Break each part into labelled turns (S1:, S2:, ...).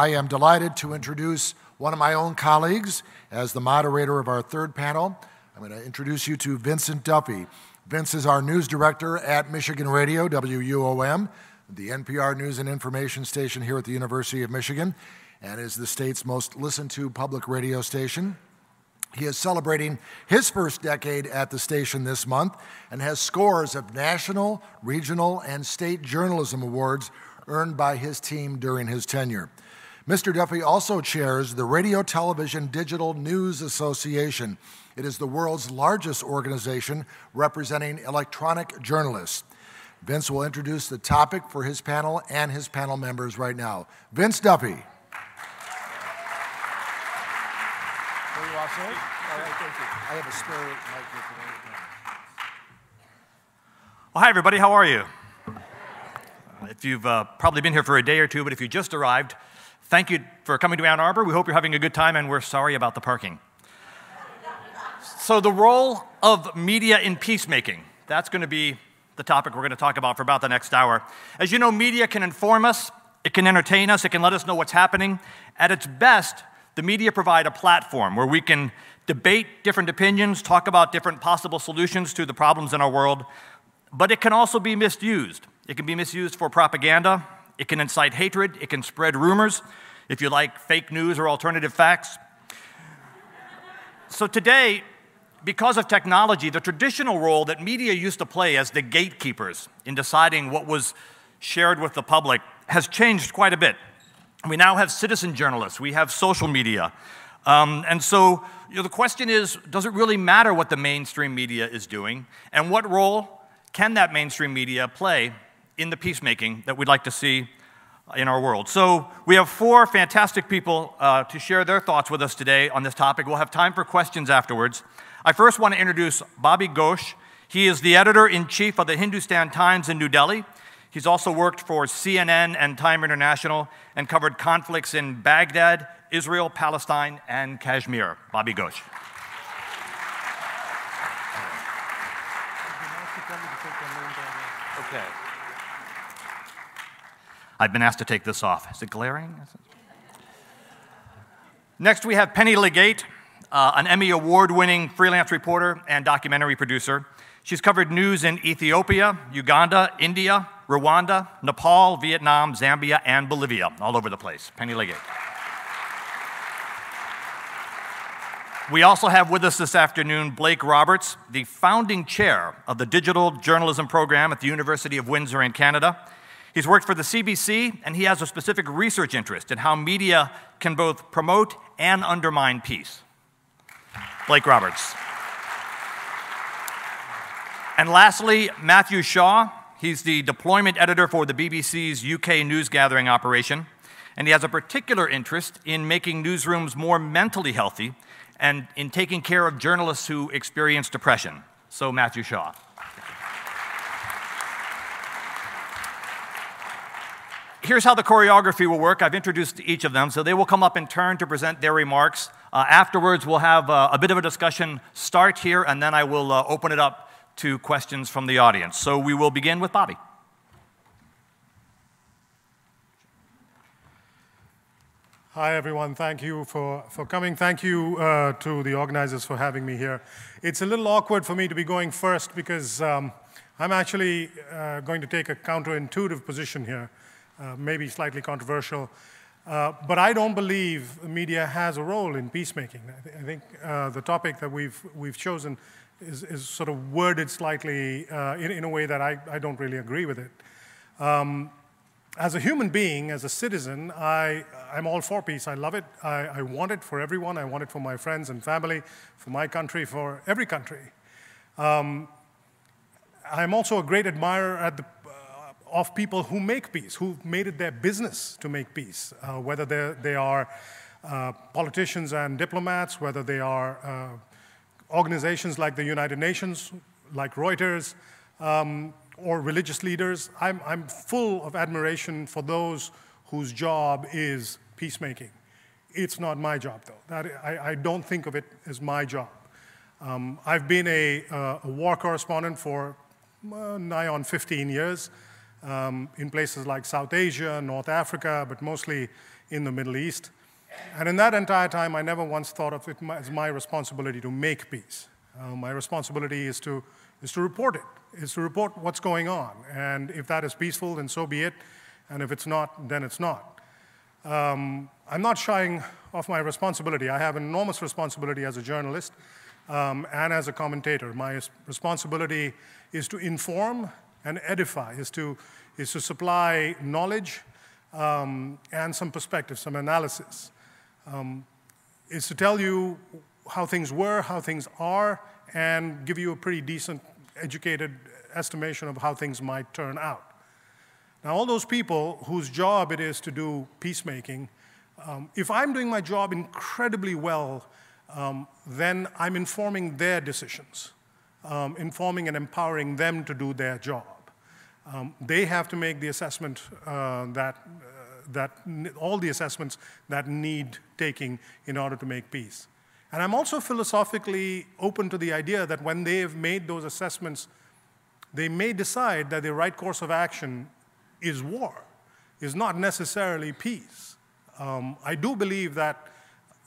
S1: I am delighted to introduce one of my own colleagues as the moderator of our third panel. I'm going to introduce you to Vincent Duffy. Vince is our news director at Michigan Radio, WUOM, the NPR news and information station here at the University of Michigan, and is the state's most listened to public radio station. He is celebrating his first decade at the station this month and has scores of national, regional, and state journalism awards earned by his team during his tenure. Mr. Duffy also chairs the Radio Television Digital News Association. It is the world's largest organization representing electronic journalists. Vince will introduce the topic for his panel and his panel members right now. Vince Duffy.
S2: All right, thank you.
S1: I have a spare microphone.
S2: Well, hi, everybody. How are you? If you've probably been here for a day or two, but if you just arrived, thank you for coming to Ann Arbor. We hope you're having a good time, and we're sorry about the parking. So the role of media in peacemaking, that's going to be the topic we're going to talk about for about the next hour. As you know, media can inform us, it can entertain us, it can let us know what's happening. At its best, the media provide a platform where we can debate different opinions, talk about different possible solutions to the problems in our world, but it can also be misused. It can be misused for propaganda, it can incite hatred, it can spread rumors, if you like fake news or alternative facts. So today, because of technology, the traditional role that media used to play as the gatekeepers in deciding what was shared with the public has changed quite a bit. We now have citizen journalists, we have social media. And so the question is, does it really matter what the mainstream media is doing? And what role can that mainstream media play in the peacemaking that we'd like to see in our world? So we have four fantastic people to share their thoughts with us today on this topic. We'll have time for questions afterwards. I first want to introduce Bobby Ghosh. He is the editor-in-chief of the Hindustan Times in New Delhi. He's also worked for CNN and Time International and covered conflicts in Baghdad, Israel, Palestine, and Kashmir. Bobby Ghosh. Okay. I've been asked to take this off. Is it glaring? Next, we have Penny Legate, an Emmy Award-winning freelance reporter and documentary producer. She's covered news in Ethiopia, Uganda, India, Rwanda, Nepal, Vietnam, Zambia, and Bolivia, all over the place. Penny Legate. We also have with us this afternoon Blake Roberts, the founding chair of the Digital Journalism Program at the University of Windsor in Canada. He's worked for the CBC, and he has a specific research interest in how media can both promote and undermine peace. Blake Roberts. And lastly, Matthew Shaw. He's the deployment editor for the BBC's UK news gathering operation, and he has a particular interest in making newsrooms more mentally healthy and in taking care of journalists who experience depression. So, Matthew Shaw. Here's how the choreography will work. I've introduced each of them, so they will come up in turn to present their remarks. Afterwards, we'll have a bit of a discussion start here, and then I will open it up to questions from the audience. So we will begin with Bobby.
S3: Hi, everyone. Thank you for coming. Thank you to the organizers for having me here. It's a little awkward for me to be going first because I'm actually going to take a counterintuitive position here, maybe slightly controversial. But I don't believe media has a role in peacemaking. I think the topic that we've chosen is sort of worded slightly in a way that I don't really agree with it. As a human being, as a citizen, I'm all for peace. I love it. I want it for everyone. I want it for my friends and family, for my country, for every country. I'm also a great admirer of people who make peace, who've made it their business to make peace, whether they are politicians and diplomats, whether they are organizations like the United Nations, like Reuters, or religious leaders. I'm full of admiration for those whose job is peacemaking. It's not my job, though. I don't think of it as my job. I've been a war correspondent for nigh on 15 years in places like South Asia, North Africa, but mostly in the Middle East. And in that entire time, I never once thought of it as my responsibility to make peace. My responsibility is to report it, is to report what's going on. And if that is peaceful, then so be it. And if it's not, then it's not. I'm not shying off my responsibility. I have an enormous responsibility as a journalist and as a commentator. My responsibility is to inform and edify, is to supply knowledge and some perspective, some analysis. Is to tell you how things were, how things are, and give you a pretty decent, educated estimation of how things might turn out. Now, all those people whose job it is to do peacemaking, if I'm doing my job incredibly well, then I'm informing their decisions, informing and empowering them to do their job. They have to make the assessment all the assessments that need taking in order to make peace. And I'm also philosophically open to the idea that when they have made those assessments, they may decide that the right course of action is war, is not necessarily peace. I do believe that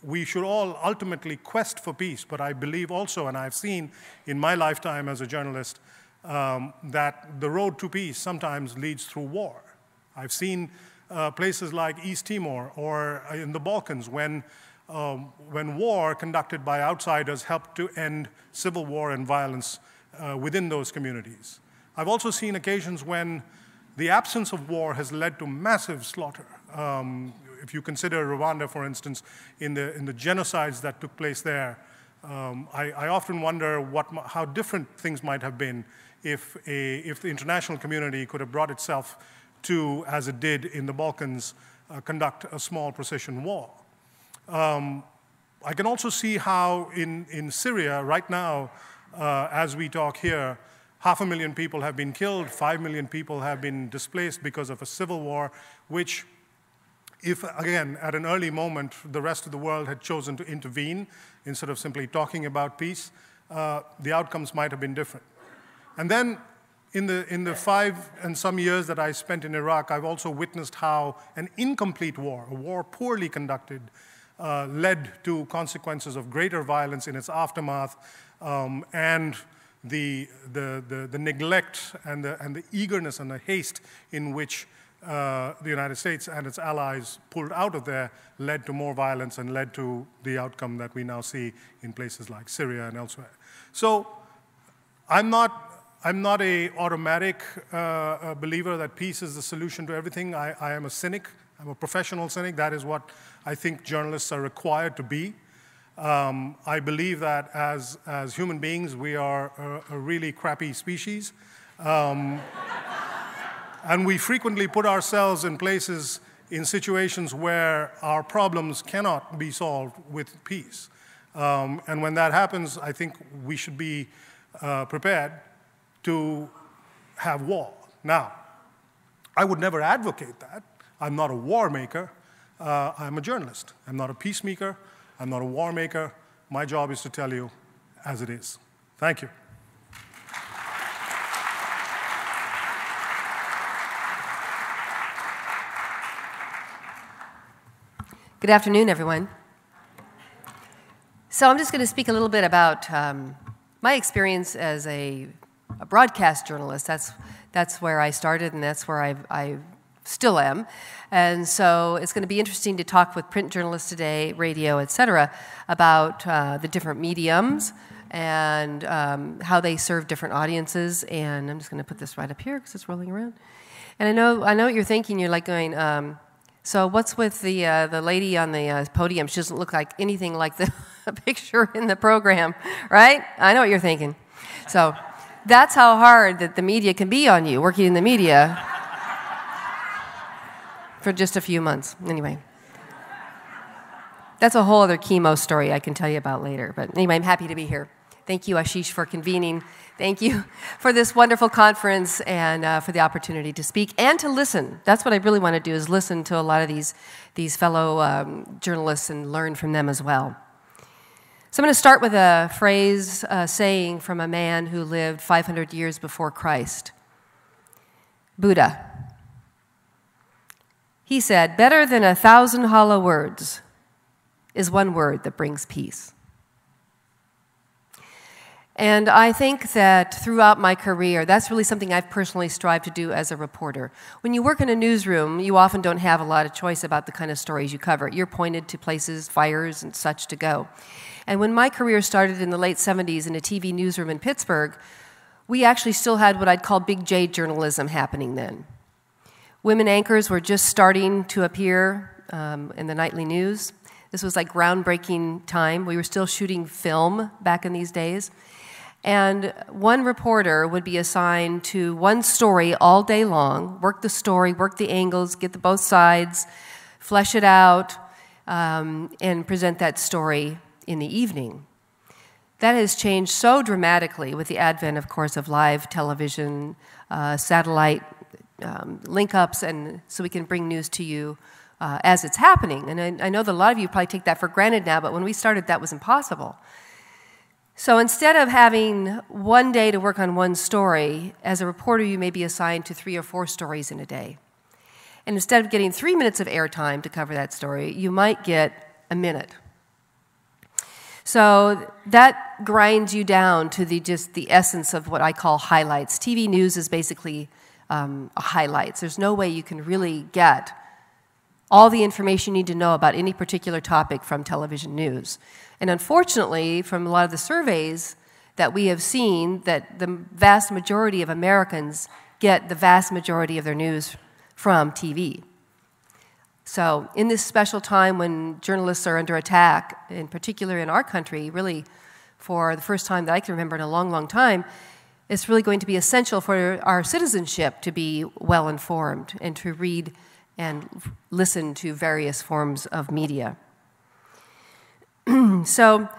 S3: we should all ultimately quest for peace, but I believe also, and I've seen in my lifetime as a journalist, that the road to peace sometimes leads through war. I've seen places like East Timor or in the Balkans when war conducted by outsiders helped to end civil war and violence within those communities. I've also seen occasions when the absence of war has led to massive slaughter. If you consider Rwanda, for instance, in the genocides that took place there, I often wonder how different things might have been if the international community could have brought itself to, as it did in the Balkans, conduct a small precision war. I can also see how in Syria right now, as we talk here, 500,000 people have been killed, 5 million people have been displaced because of a civil war, which, if, again, at an early moment, the rest of the world had chosen to intervene instead of simply talking about peace, the outcomes might have been different. And then, in the 5 and some years that I spent in Iraq, I've also witnessed how an incomplete war, a war poorly conducted, led to consequences of greater violence in its aftermath, and the neglect and the eagerness and the haste in which the United States and its allies pulled out of there led to more violence and led to the outcome that we now see in places like Syria and elsewhere. So I'm not an automatic believer that peace is the solution to everything. I am a cynic. I'm a professional cynic. That is what I think journalists are required to be. I believe that as human beings, we are a really crappy species. And we frequently put ourselves in places, in situations where our problems cannot be solved with peace. And when that happens, I think we should be prepared to have war. Now, I would never advocate that. I'm not a war maker. I'm a journalist. I'm not a peacemaker. I'm not a war maker. My job is to tell you as it is. Thank you.
S4: Good afternoon, everyone. So I'm just going to speak a little bit about my experience as a broadcast journalist. That's where I started, and that's where I still am. And so it's going to be interesting to talk with print journalists today, radio, et cetera, about the different mediums and how they serve different audiences. And I'm just going to put this right up here because it's rolling around. And I know what you're thinking. You're like going, so what's with the lady on the podium? She doesn't look like anything like the picture in the program, right? I know what you're thinking. So that's how hard that the media can be on you, working in the media for just a few months. Anyway, that's a whole other chemo story I can tell you about later. But anyway, I'm happy to be here. Thank you, Ashish, for convening. Thank you for this wonderful conference and for the opportunity to speak and to listen. That's what I really want to do, is listen to a lot of these fellow journalists and learn from them as well. So I'm going to start with a phrase, saying from a man who lived 500 years before Christ, Buddha. He said, "Better than 1,000 hollow words is one word that brings peace." And I think that throughout my career, that's really something I've personally strived to do as a reporter. When you work in a newsroom, you often don't have a lot of choice about the kind of stories you cover. You're pointed to places, fires, and such to go. And when my career started in the late 70s in a TV newsroom in Pittsburgh, we actually still had what I'd call Big J journalism happening then. Women anchors were just starting to appear in the nightly news. This was like groundbreaking time. We were still shooting film back in these days. And one reporter would be assigned to one story all day long, work the story, work the angles, get the both sides, flesh it out, and present that story in the evening. That has changed so dramatically with the advent, of course, of live television, satellite link-ups, and so we can bring news to you as it's happening. And I know that a lot of you probably take that for granted now, but when we started, that was impossible. So instead of having one day to work on one story, as a reporter, you may be assigned to 3 or 4 stories in a day. And instead of getting 3 minutes of airtime to cover that story, you might get a minute. So that grinds you down to just the essence of what I call highlights. TV news is basically highlights. There's no way you can really get all the information you need to know about any particular topic from television news. And unfortunately, from a lot of the surveys that we have seen, that the vast majority of Americans get the vast majority of their news from TV. So in this special time when journalists are under attack, in particular in our country, really for the first time that I can remember in a long, long time, it's really going to be essential for our citizenship to be well-informed and to read and listen to various forms of media. So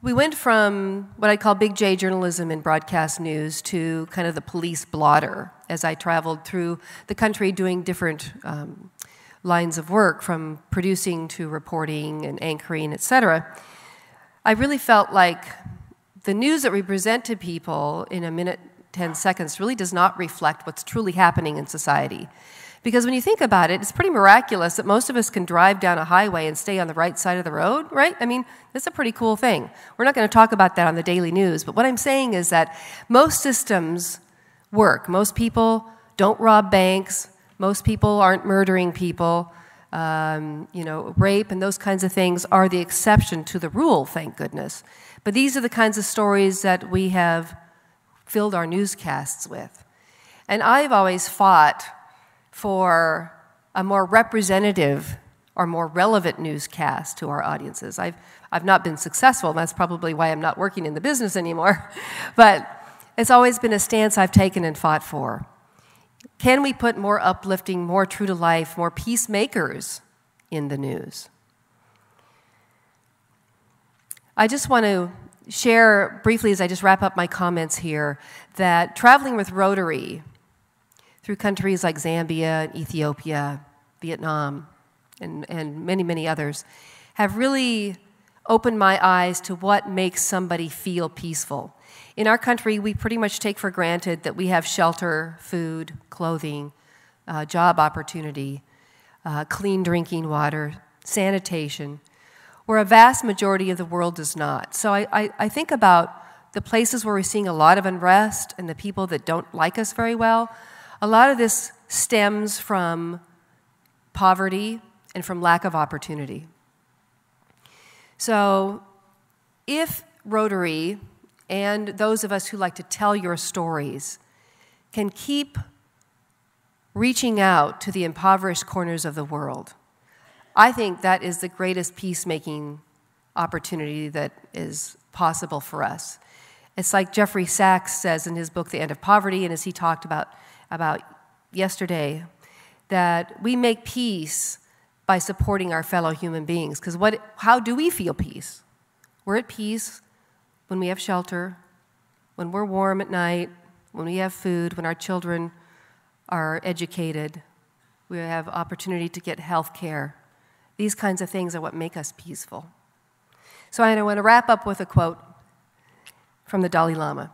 S4: we went from what I call Big J journalism in broadcast news to kind of the police blotter as I traveled through the country doing different lines of work, from producing to reporting and anchoring, etc. I really felt like the news that we present to people in a minute, 10 seconds really does not reflect what's truly happening in society. Because when you think about it, it's pretty miraculous that most of us can drive down a highway and stay on the right side of the road, right? I mean, that's a pretty cool thing. We're not going to talk about that on the daily news, but what I'm saying is that most systems work. Most people don't rob banks. Most people aren't murdering people. Rape and those kinds of things are the exception to the rule, thank goodness. But these are the kinds of stories that we have filled our newscasts with. And I've always fought for a more representative or more relevant newscast to our audiences. I've not been successful, and that's probably why I'm not working in the business anymore. But it's always been a stance I've taken and fought for. Can we put more uplifting, more true to life, more peacemakers in the news? I just want to share briefly, as I just wrap up my comments here, that traveling with Rotary through countries like Zambia, Ethiopia, Vietnam, and many, many others, have really opened my eyes to what makes somebody feel peaceful. In our country, we pretty much take for granted that we have shelter, food, clothing, job opportunity, clean drinking water, sanitation, where a vast majority of the world does not. So I think about the places where we're seeing a lot of unrest and the people that don't like us very well. A lot of this stems from poverty and from lack of opportunity. So if Rotary and those of us who like to tell your stories can keep reaching out to the impoverished corners of the world, I think that is the greatest peacemaking opportunity that is possible for us. It's like Jeffrey Sachs says in his book, The End of Poverty, and as he talked about yesterday, that we make peace by supporting our fellow human beings. Because how do we feel peace? We're at peace when we have shelter, when we're warm at night, when we have food, when our children are educated, we have opportunity to get health care. These kinds of things are what make us peaceful. So I want to wrap up with a quote from the Dalai Lama.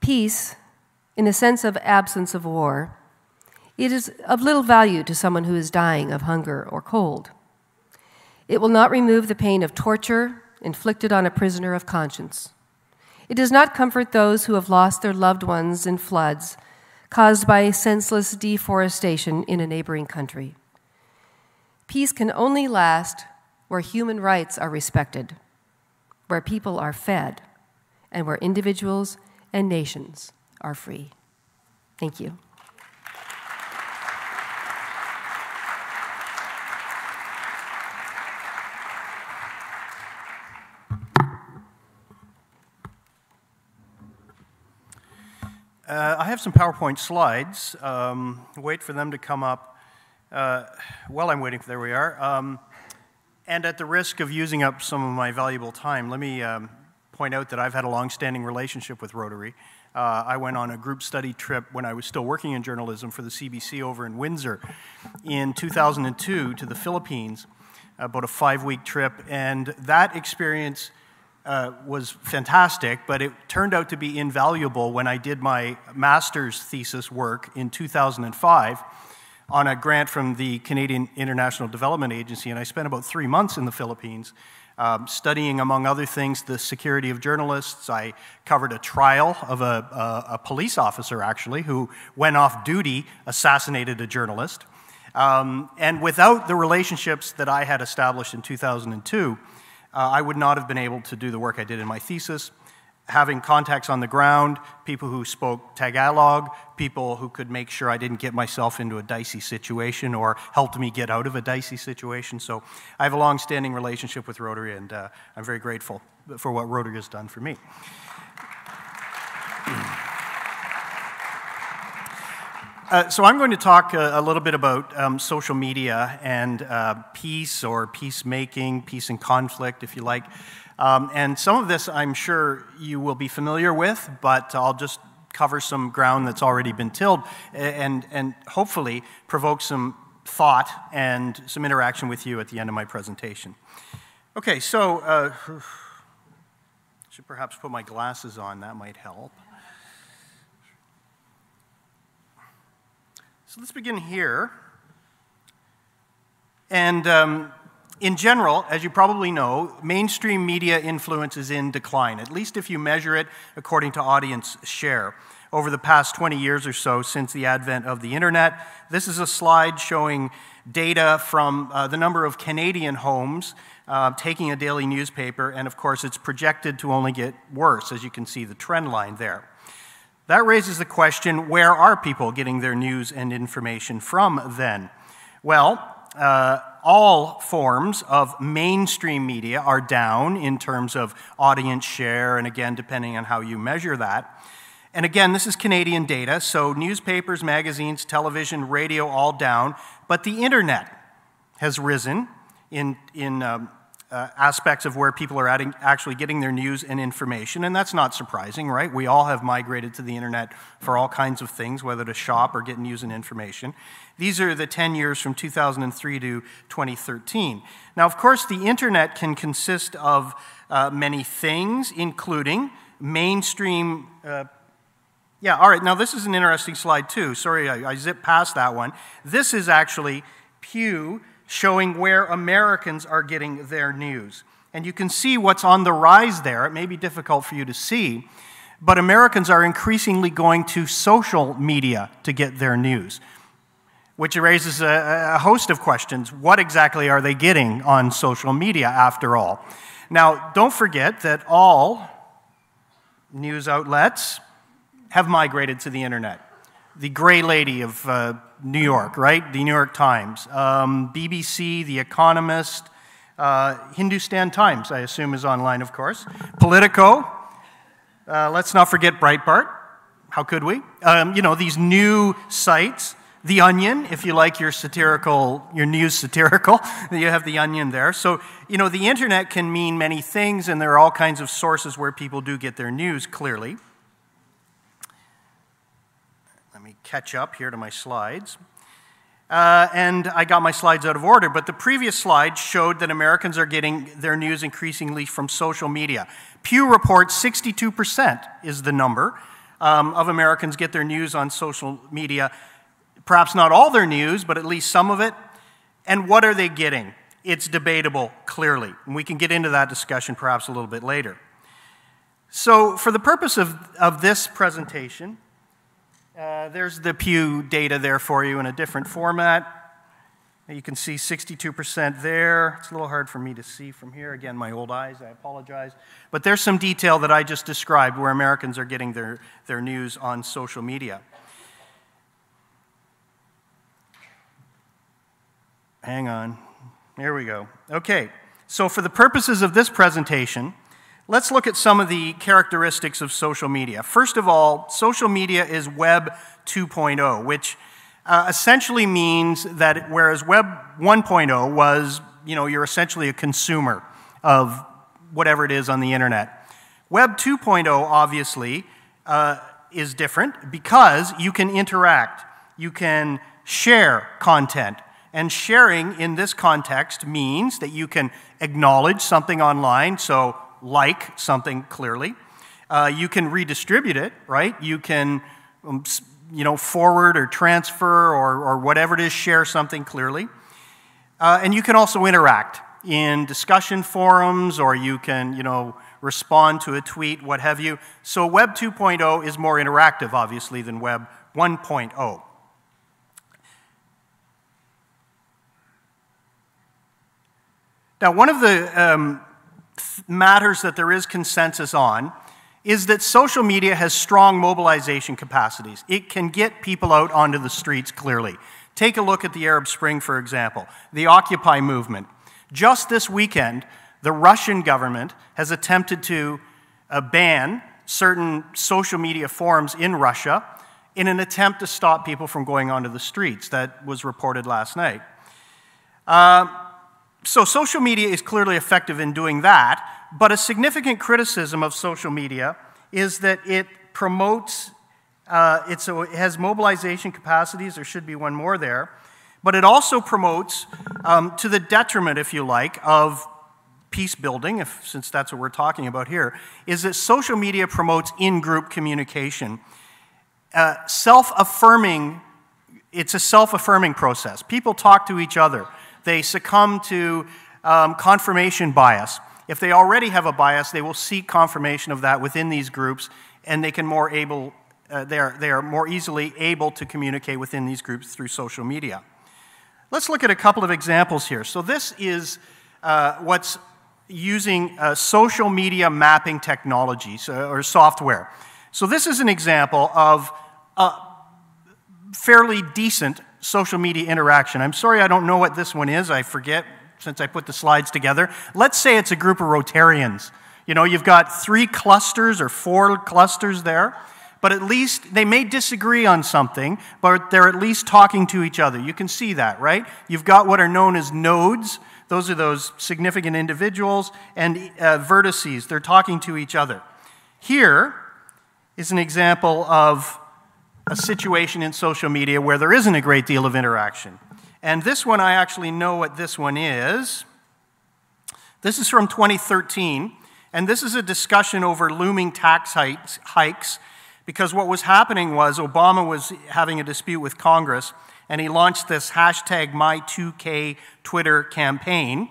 S4: Peace, in the sense of absence of war, It is of little value to someone who is dying of hunger or cold. It will not remove the pain of torture inflicted on a prisoner of conscience. It does not comfort those who have lost their loved ones in floods caused by senseless deforestation in a neighboring country. Peace can only last where human rights are respected, where people are fed, and where individuals and nations are free. Thank you.
S5: I have some PowerPoint slides. Wait for them to come up. While I'm waiting, there we are. And at the risk of using up some of my valuable time, let me point out that I've had a long-standing relationship with Rotary. I went on a group study trip when I was still working in journalism for the CBC over in Windsor in 2002 to the Philippines, about a 5-week trip, and that experience was fantastic, but it turned out to be invaluable when I did my master's thesis work in 2005 on a grant from the Canadian International Development Agency, and I spent about 3 months in the Philippines studying, among other things, the security of journalists. I covered a trial of a police officer, actually, who went off duty, assassinated a journalist. And without the relationships that I had established in 2002, I would not have been able to do the work I did in my thesis. Having contacts on the ground, people who spoke Tagalog, people who could make sure I didn't get myself into a dicey situation or helped me get out of a dicey situation. So I have a long-standing relationship with Rotary, and I'm very grateful for what Rotary has done for me. So I'm going to talk a little bit about social media and peace or peacemaking, peace and conflict, if you like. And some of this I'm sure you will be familiar with, but I'll just cover some ground that's already been tilled and hopefully provoke some thought and some interaction with you at the end of my presentation. Okay, so should perhaps put my glasses on, that might help. So let's begin here. And in general, as you probably know, mainstream media influence is in decline, at least if you measure it according to audience share. Over the past 20 years or so since the advent of the internet, this is a slide showing data from the number of Canadian homes taking a daily newspaper, and of course it's projected to only get worse, as you can see the trend line there. That raises the question, where are people getting their news and information from then? Well, all forms of mainstream media are down in terms of audience share, and again, depending on how you measure that. And again, this is Canadian data, so newspapers, magazines, television, radio, all down, but the internet has risen in aspects of where people are actually getting their news and information, and that's not surprising, right? We all have migrated to the internet for all kinds of things, whether to shop or get news and information. These are the 10 years from 2003 to 2013. Now, of course, the internet can consist of many things, including mainstream... yeah, all right, now this is an interesting slide too. Sorry, I zipped past that one. This is actually Pew showing where Americans are getting their news. And you can see what's on the rise there. It may be difficult for you to see, but Americans are increasingly going to social media to get their news, which raises a host of questions. What exactly are they getting on social media, after all? Now, don't forget that all news outlets have migrated to the internet. The Gray Lady of New York, right? The New York Times, BBC, The Economist, Hindustan Times, I assume is online, of course. Politico, let's not forget Breitbart. How could we? You know, these new sites. The Onion, if you like your news satirical, you have The Onion there. So, you know, the internet can mean many things, and there are all kinds of sources where people do get their news, clearly. Let me catch up here to my slides. And I got my slides out of order, but the previous slide showed that Americans are getting their news increasingly from social media. Pew reports 62% is the number of Americans get their news on social media. perhaps not all their news, but at least some of it. And what are they getting? It's debatable, clearly. And we can get into that discussion perhaps a little bit later. So for the purpose of this presentation, there's the Pew data there for you in a different format. You can see 62% there. It's a little hard for me to see from here. Again, my old eyes, I apologize. But there's some detail that I just described where Americans are getting their news on social media. Hang on. Here we go. Okay, so for the purposes of this presentation, let's look at some of the characteristics of social media. First of all, social media is Web 2.0, which essentially means that whereas Web 1.0 was, you're essentially a consumer of whatever it is on the internet. Web 2.0 obviously is different because you can interact, you can share content. And sharing in this context means that you can acknowledge something online, so like something clearly. You can redistribute it, right? You can forward or transfer or whatever it is, share something clearly. And you can also interact in discussion forums, or you can, respond to a tweet, what have you. So Web 2.0 is more interactive, obviously, than Web 1.0. Now, one of the matters that there is consensus on is that social media has strong mobilization capacities. It can get people out onto the streets clearly. Take a look at the Arab Spring, for example, the Occupy movement. Just this weekend, the Russian government has attempted to ban certain social media forums in Russia in an attempt to stop people from going onto the streets. That was reported last night. So social media is clearly effective in doing that, but a significant criticism of social media is that it promotes, it has mobilization capacities, there should be one more there, but it also promotes, to the detriment, if you like, of peace building, since that's what we're talking about here, is that social media promotes in-group communication. Self-affirming, it's a self-affirming process. People talk to each other. They succumb to confirmation bias. If they already have a bias, they will seek confirmation of that within these groups, and they can they are more easily able to communicate within these groups through social media. Let's look at a couple of examples here. So this is what's using social media mapping technology or software. So this is an example of fairly decent social media interaction. I'm sorry I don't know what this one is. I forget since I put the slides together. Let's say it's a group of Rotarians. You've got 3 clusters or 4 clusters there, but at least they may disagree on something, but they're at least talking to each other. You can see that, right? You've got what are known as nodes. Those are those significant individuals, and vertices. They're talking to each other. Here is an example of a situation in social media where there isn't a great deal of interaction. And this one, I actually know what this one is. This is from 2013, and this is a discussion over looming tax hikes, because what was happening was Obama was having a dispute with Congress, and he launched this hashtag My2K Twitter campaign.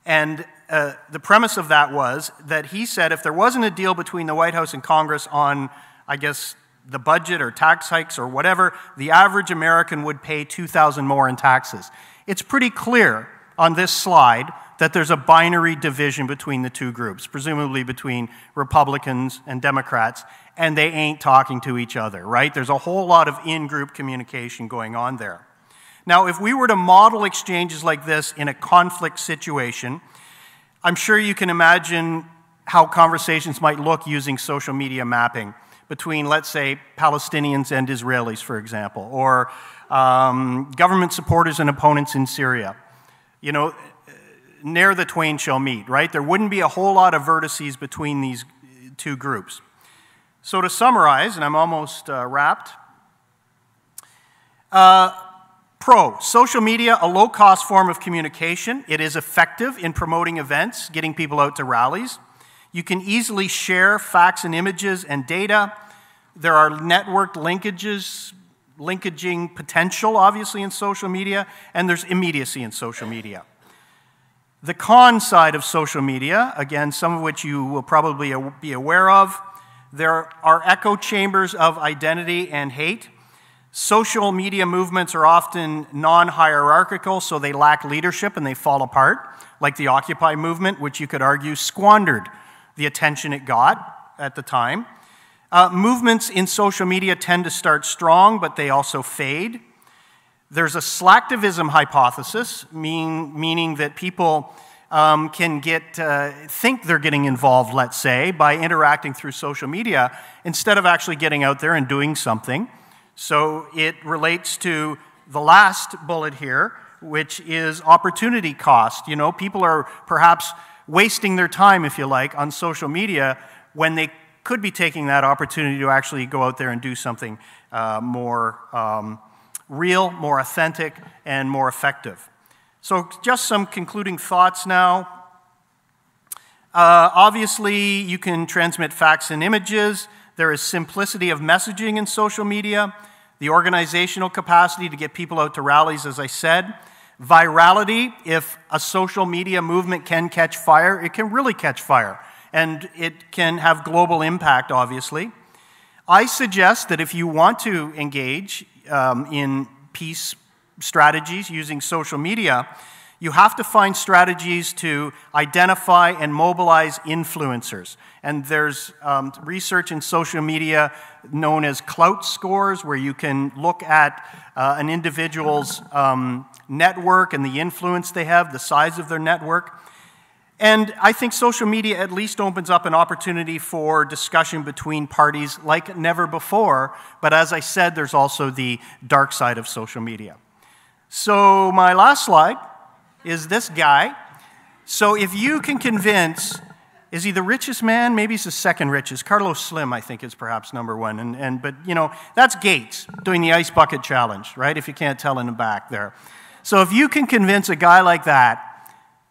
S5: And the premise of that was that he said if there wasn't a deal between the White House and Congress on, I guess, the budget or tax hikes or whatever, the average American would pay $2,000 more in taxes. It's pretty clear on this slide that there's a binary division between the two groups, presumably between Republicans and Democrats, and they ain't talking to each other, right? There's a whole lot of in-group communication going on there. Now, if we were to model exchanges like this in a conflict situation, I'm sure you can imagine how conversations might look using social media mapping between, let's say, Palestinians and Israelis, for example, or government supporters and opponents in Syria. Ne'er the twain shall meet, right? There wouldn't be a whole lot of vertices between these two groups. So to summarize, and I'm almost wrapped, social media, a low-cost form of communication. It is effective in promoting events, getting people out to rallies. You can easily share facts and images and data. There are networked linkages linkaging potential, obviously, in social media, and there's immediacy in social media. The con side of social media, again, some of which you will probably be aware of, there are echo chambers of identity and hate. Social media movements are often non-hierarchical, so they lack leadership and they fall apart, like the Occupy movement, which you could argue squandered the attention it got at the time. Movements in social media tend to start strong, but they also fade. There's a slacktivism hypothesis, meaning that people can think they're getting involved, let's say, by interacting through social media, instead of actually getting out there and doing something. So it relates to the last bullet here, which is opportunity cost. You know, people are perhaps wasting their time, if you like, on social media when they could be taking that opportunity to actually go out there and do something more real, more authentic, and more effective. So just some concluding thoughts now. Obviously, you can transmit facts and images. There is simplicity of messaging in social media, the organizational capacity to get people out to rallies, as I said. Virality, if a social media movement can catch fire, it can really catch fire. And it can have global impact, obviously. I suggest that if you want to engage in peace strategies using social media, you have to find strategies to identify and mobilize influencers. And there's research in social media known as clout scores, where you can look at an individual's network and the influence they have, the size of their network. And I think social media at least opens up an opportunity for discussion between parties like never before. But as I said, there's also the dark side of social media. So my last slide is this guy. So if you can convince, is he the richest man? Maybe he's the second richest. Carlos Slim, I think, is perhaps number one. But, you know, that's Gates doing the ice bucket challenge, right? If you can't tell in the back there. So if you can convince a guy like that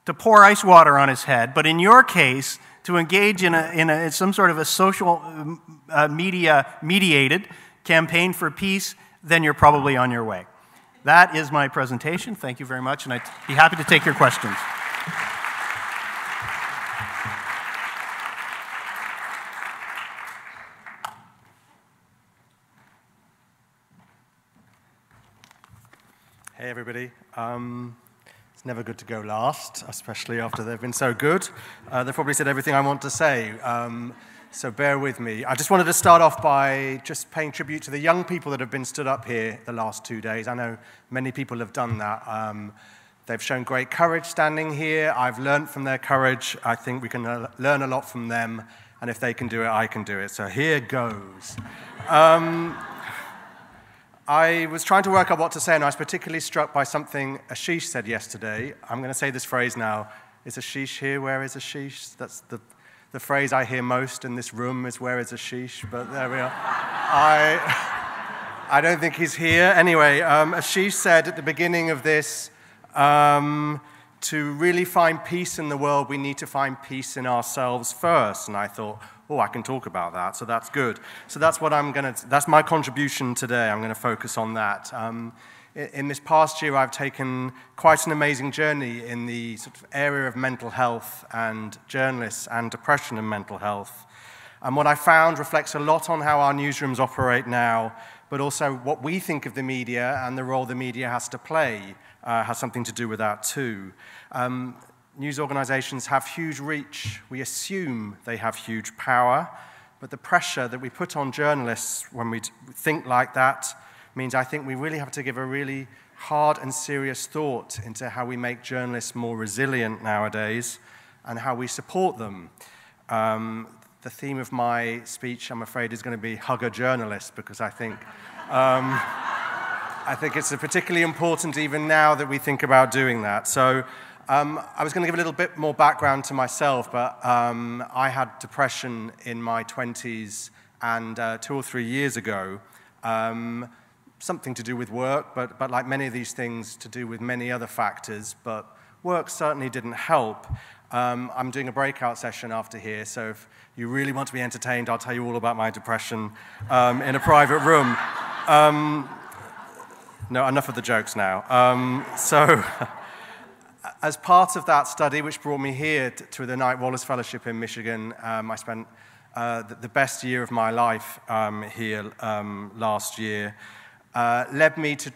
S5: to pour ice water on his head, but in your case, to engage in some sort of a social media-mediated campaign for peace, then you're probably on your way. That is my presentation. Thank you very much, and I'd be happy to take your questions.
S6: Hey, everybody. It's never good to go last, especially after they've been so good. They've probably said everything I want to say, so bear with me. I just wanted to start off by just paying tribute to the young people that have been stood up here the last 2 days. I know many people have done that. They've shown great courage standing here. I've learned from their courage. I think we can learn a lot from them, and if they can do it, I can do it. So here goes. I was trying to work out what to say, and I was particularly struck by something Ashish said yesterday. I'm going to say this phrase now. Is Ashish here? Where is Ashish? That's the phrase I hear most in this room is, where is Ashish? But there we are. I don't think he's here. Anyway, Ashish said at the beginning of this, to really find peace in the world, we need to find peace in ourselves first. And I thought, oh, I can talk about that, so that's good. So that's what that's my contribution today. I'm going to focus on that. In this past year, I've taken quite an amazing journey in the sort of area of mental health and journalists and depression and mental health. And what I found reflects a lot on how our newsrooms operate now, but also what we think of the media and the role the media has to play has something to do with that too. News organizations have huge reach. We assume they have huge power, but the pressure that we put on journalists when we think like that means I think we really have to give a really hard and serious thought into how we make journalists more resilient nowadays and how we support them. The theme of my speech, I'm afraid, is going to be hug a journalist, because I think it's particularly important even now that we think about doing that. So I was going to give a little bit more background to myself, but I had depression in my 20s, and 2 or 3 years ago, something to do with work, but like many of these things, to do with many other factors, but work certainly didn't help. I'm doing a breakout session after here, so if you really want to be entertained, I'll tell you all about my depression in a private room. No, enough of the jokes now. So, as part of that study, which brought me here to the Knight Wallace Fellowship in Michigan, I spent the best year of my life here last year, led me to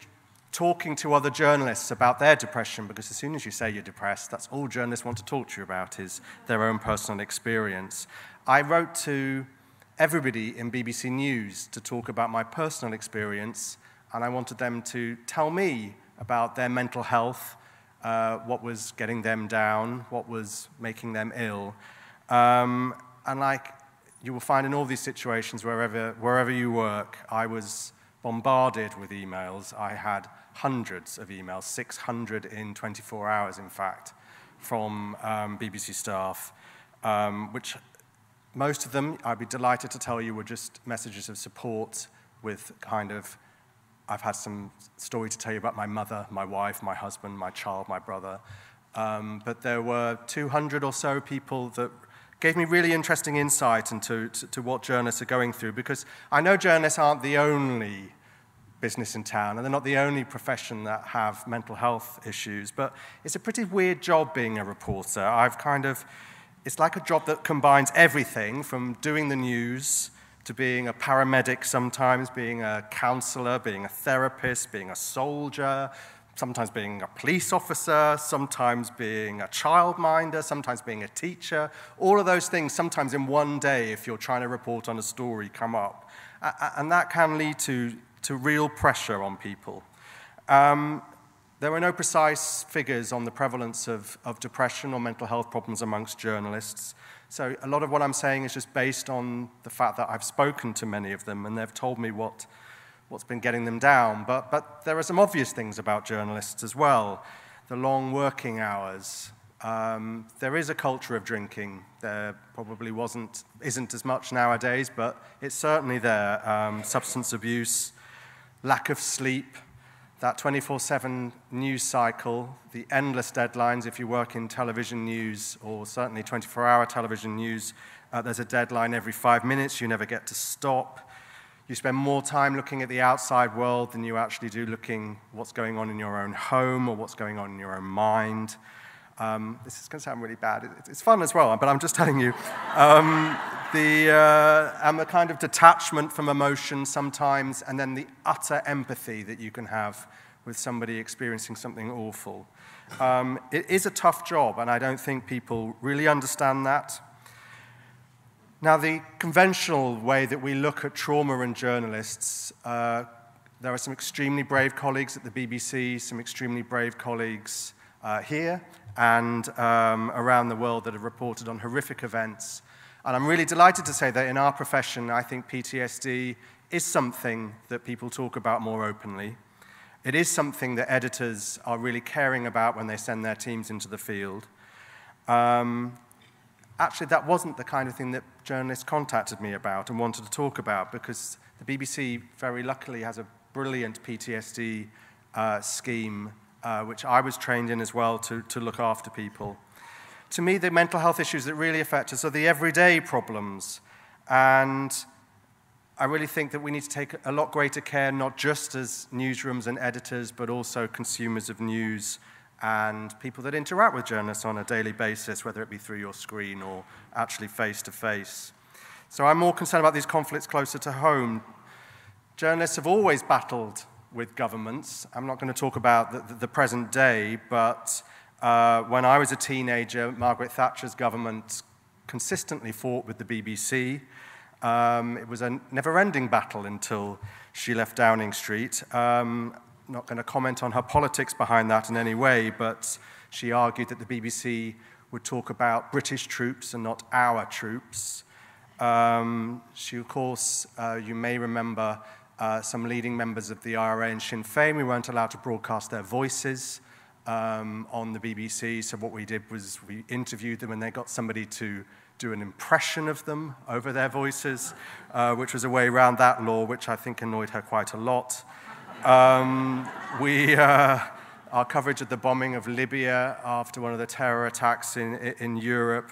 S6: talking to other journalists about their depression, because as soon as you say you're depressed, that's all journalists want to talk to you about is their own personal experience. I wrote to everybody in BBC News to talk about my personal experience, and I wanted them to tell me about their mental health, what was getting them down, what was making them ill. And like you will find in all these situations, wherever you work, I was bombarded with emails. I had hundreds of emails, 600 in 24 hours, in fact, from BBC staff, which most of them, I'd be delighted to tell you, were just messages of support with kind of, I've had some story to tell you about my mother, my wife, my husband, my child, my brother. But there were 200 or so people that gave me really interesting insight into what journalists are going through, because I know journalists aren't the only business in town, and they're not the only profession that have mental health issues, but it's a pretty weird job being a reporter. It's like a job that combines everything from doing the news to being a paramedic sometimes, being a counselor, being a therapist, being a soldier, sometimes being a police officer, sometimes being a childminder, sometimes being a teacher. All of those things, sometimes in one day, if you're trying to report on a story, come up. And that can lead to real pressure on people. There are no precise figures on the prevalence of depression or mental health problems amongst journalists. So a lot of what I'm saying is just based on the fact that I've spoken to many of them and they've told me what's been getting them down. But there are some obvious things about journalists as well. The long working hours. There is a culture of drinking. There probably isn't as much nowadays, but it's certainly there. Substance abuse, lack of sleep, that 24/7 news cycle, the endless deadlines. If you work in television news, or certainly 24-hour television news, there's a deadline every 5 minutes. You never get to stop. You spend more time looking at the outside world than you actually do looking what's going on in your own home or what's going on in your own mind. This is going to sound really bad. It's fun as well, but I'm just telling you. And the kind of detachment from emotion sometimes, and then the utter empathy that you can have with somebody experiencing something awful. It is a tough job, and I don't think people really understand that. Now, the conventional way that we look at trauma and journalists, there are some extremely brave colleagues at the BBC, some extremely brave colleagues here, and around the world that have reported on horrific events. And I'm really delighted to say that in our profession, I think PTSD is something that people talk about more openly. It is something that editors are really caring about when they send their teams into the field. Actually, that wasn't the kind of thing that journalists contacted me about and wanted to talk about, because the BBC, very luckily, has a brilliant PTSD scheme, which I was trained in as well to look after people. To me, the mental health issues that really affect us are the everyday problems. And I really think that we need to take a lot greater care, not just as newsrooms and editors, but also consumers of news and people that interact with journalists on a daily basis, whether it be through your screen or actually face-to-face. So I'm more concerned about these conflicts closer to home. Journalists have always battled with governments. I'm not going to talk about the present day, but when I was a teenager, Margaret Thatcher's government consistently fought with the BBC. It was a never-ending battle until she left Downing Street. Not going to comment on her politics behind that in any way, but she argued that the BBC would talk about British troops and not our troops. She, of course, you may remember some leading members of the IRA and Sinn Féin. We weren't allowed to broadcast their voices on the BBC, so what we did was we interviewed them and they got somebody to do an impression of them over their voices, which was a way around that law, which I think annoyed her quite a lot. Our coverage of the bombing of Libya after one of the terror attacks in Europe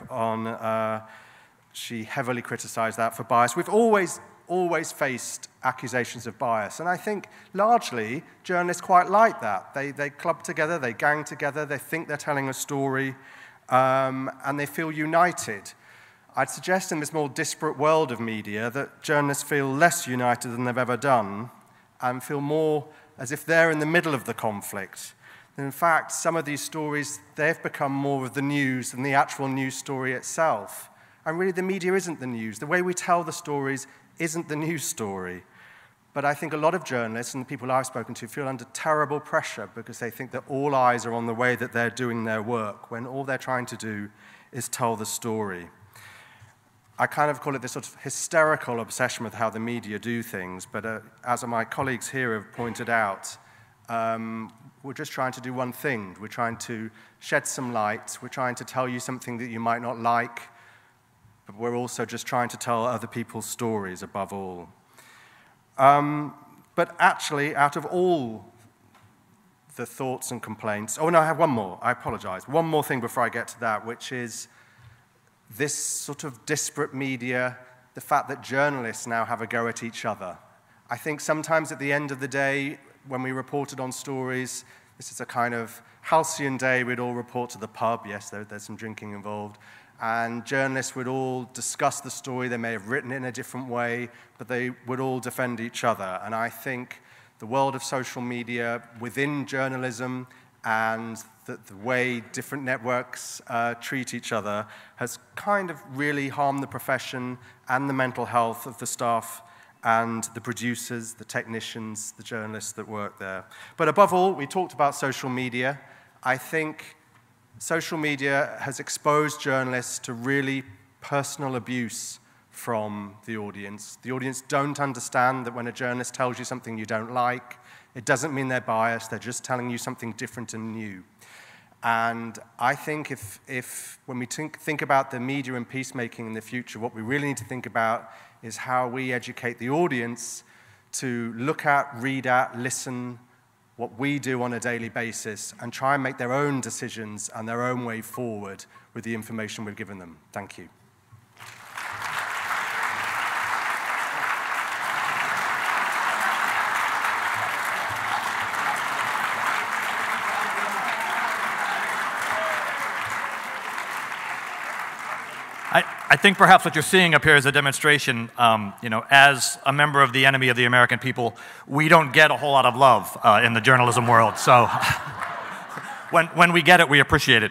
S6: she heavily criticized that for bias. We've always always faced accusations of bias. And I think largely journalists quite like that. They club together, they gang together, they think they're telling a story, and they feel united. I'd suggest in this more disparate world of media that journalists feel less united than they've ever done and feel more as if they're in the middle of the conflict. And in fact, some of these stories, they've become more of the news than the actual news story itself. And really, the media isn't the news. The way we tell the stories isn't the news story. But I think a lot of journalists and the people I've spoken to feel under terrible pressure because they think that all eyes are on the way that they're doing their work, when all they're trying to do is tell the story. I kind of call it this sort of hysterical obsession with how the media do things, but as my colleagues here have pointed out, we're just trying to do one thing. We're trying to shed some light. We're trying to tell you something that you might not like, but we're also just trying to tell other people's stories above all. But actually, out of all the thoughts and complaints, oh no, I have one more, I apologize. One more thing before I get to that, which is this sort of disparate media, the fact that journalists now have a go at each other. I think sometimes at the end of the day, when we reported on stories, this is a kind of halcyon day, we'd all report to the pub, yes, there's some drinking involved, and journalists would all discuss the story. They may have written it in a different way, but they would all defend each other. And I think the world of social media within journalism and the way different networks treat each other has kind of really harmed the profession and the mental health of the staff and the producers, the technicians, the journalists that work there. But above all, we talked about social media. I think social media has exposed journalists to really personal abuse from the audience. The audience don't understand that when a journalist tells you something you don't like, it doesn't mean they're biased, they're just telling you something different and new. And I think if when we think about the media and peacemaking in the future, what we really need to think about is how we educate the audience to look at, read at, listen, what we do on a daily basis, and try and make their own decisions and their own way forward with the information we've given them. Thank you.
S2: I think perhaps what you're seeing up here is a demonstration, as a member of the enemy of the American people, we don't get a whole lot of love in the journalism world. So when we get it, we appreciate it.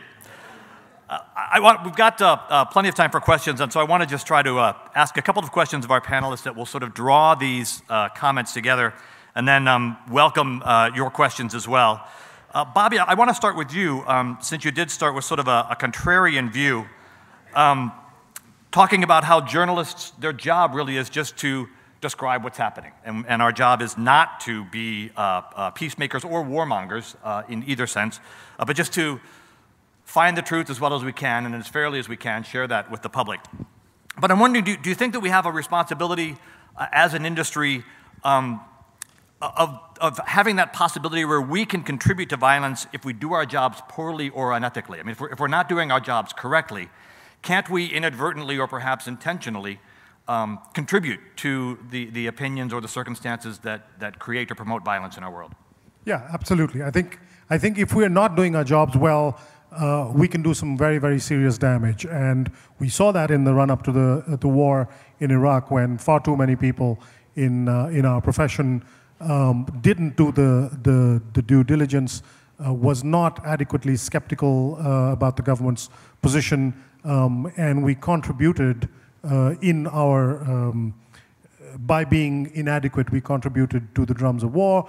S2: We've got plenty of time for questions, and so I want to just try to ask a couple of questions of our panelists that will sort of draw these comments together, and then welcome your questions as well. Bobby, I want to start with you, since you did start with sort of a contrarian view. Talking about how journalists, their job really is just to describe what's happening. And our job is not to be peacemakers or warmongers in either sense, but just to find the truth as well as we can and as fairly as we can, share that with the public. But I'm wondering, do you think that we have a responsibility as an industry of having that possibility where we can contribute to violence if we do our jobs poorly or unethically? I mean, if we're not doing our jobs correctly, can't we inadvertently or perhaps intentionally contribute to the opinions or the circumstances that create or promote violence in our world?
S3: Yeah, absolutely. I think if we're not doing our jobs well, we can do some very, very serious damage. And we saw that in the run-up to the war in Iraq, when far too many people in our profession didn't do the due diligence, was not adequately skeptical about the government's position, and we contributed by being inadequate, we contributed to the drums of war.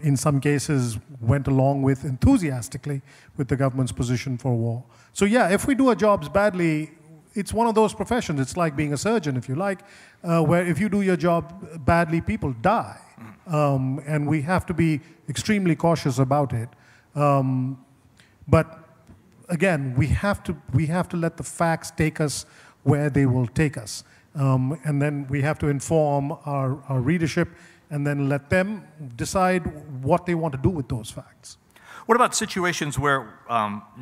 S3: In some cases, went along with enthusiastically with the government's position for war. So yeah, if we do our jobs badly, it's one of those professions. It's like being a surgeon, if you like, where if you do your job badly, people die. And we have to be extremely cautious about it. But again, we have to let the facts take us where they will take us. And then we have to inform our readership and then let them decide what they want to do with those facts.
S2: What about situations where,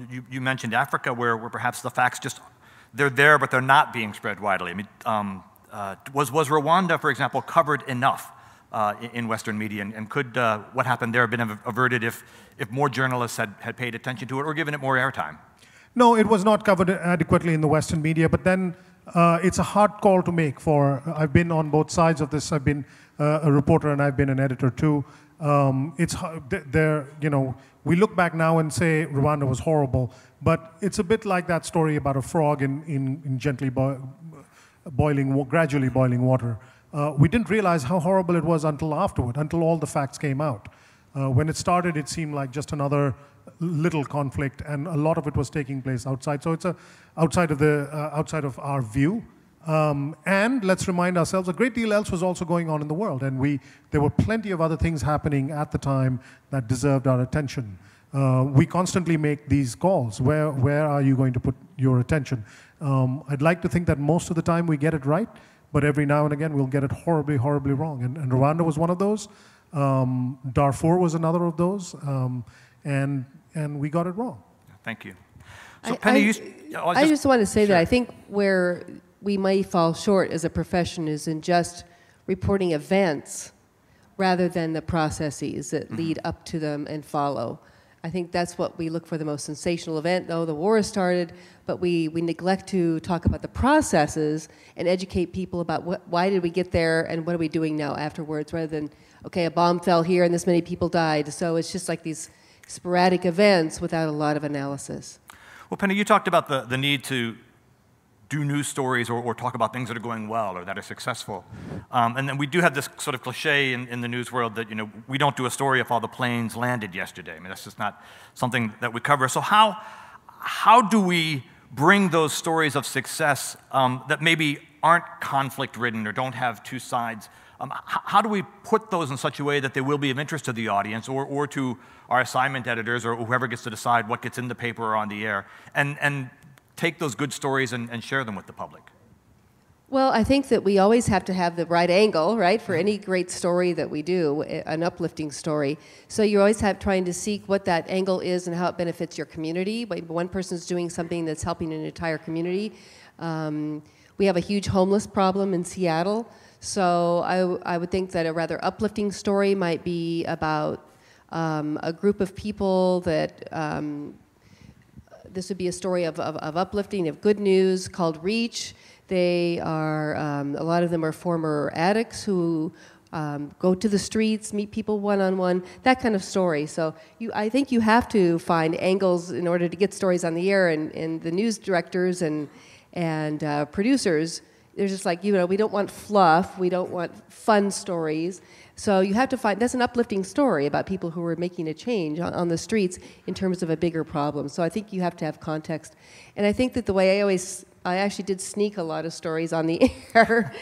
S2: you mentioned Africa, where perhaps the facts just, they're there, but they're not being spread widely? I mean, Was Rwanda, for example, covered enough in Western media, and could what happened there have been averted if more journalists had paid attention to it or given it more airtime?
S3: No, it was not covered adequately in the Western media, but then it's a hard call to make. I've been on both sides of this. I've been a reporter and I've been an editor too. We look back now and say Rwanda was horrible, but it's a bit like that story about a frog in gently gradually boiling water. We didn't realize how horrible it was until afterward, until all the facts came out. When it started, it seemed like just another little conflict, and a lot of it was taking place outside. So it's outside of our view. And let's remind ourselves, a great deal else was also going on in the world, and there were plenty of other things happening at the time that deserved our attention. We constantly make these calls. Where are you going to put your attention? I'd like to think that most of the time we get it right, but every now and again we'll get it horribly, horribly wrong. And Rwanda was one of those. Darfur was another of those, and we got it wrong.
S2: Thank you. So Penny,
S4: I just want to say that I think where we may fall short as a profession is in just reporting events rather than the processes that lead up to them and follow. I think that's what we look for, the most sensational event. Oh, the war has started, but we neglect to talk about the processes and educate people about why did we get there and what are we doing now afterwards, rather than, okay, a bomb fell here and this many people died. So it's just like these sporadic events without a lot of analysis.
S2: Well, Penny, you talked about the need to do news stories or talk about things that are going well or that are successful. And then we do have this sort of cliche in the news world that, we don't do a story if all the planes landed yesterday. I mean, that's just not something that we cover. So how do we bring those stories of success that maybe aren't conflict-ridden or don't have two sides? How do we put those in such a way that they will be of interest to the audience or to our assignment editors or whoever gets to decide what gets in the paper or on the air, and take those good stories and share them with the public?
S4: Well, I think that we always have to have the right angle, right, for any great story that we do, an uplifting story. So you're always trying to seek what that angle is and how it benefits your community. One person's doing something that's helping an entire community. We have a huge homeless problem in Seattle. So I would think that a rather uplifting story might be about a group of people that this would be a story of uplifting, of good news, called Reach. They are, a lot of them are former addicts who go to the streets, meet people one-on-one, that kind of story. So I think you have to find angles in order to get stories on the air, and the news directors and producers, they're just like, we don't want fluff, we don't want fun stories. So you have to find, that's an uplifting story about people who are making a change on the streets in terms of a bigger problem. So I think you have to have context. And I think that the way I actually did sneak a lot of stories on the air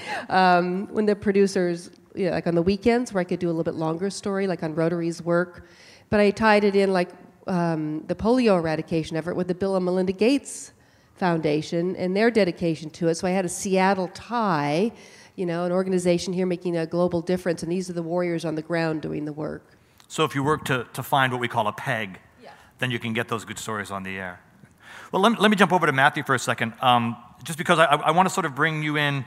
S4: when the producers, like on the weekends where I could do a little bit longer story, like on Rotary's work. But I tied it in like the polio eradication effort with the Bill and Melinda Gates Foundation and their dedication to it. So I had a Seattle tie, an organization here making a global difference, and these are the warriors on the ground doing the work.
S2: So if you work to find what we call a peg, then you can get those good stories on the air. Well, let me jump over to Matthew for a second, just because I want to sort of bring you in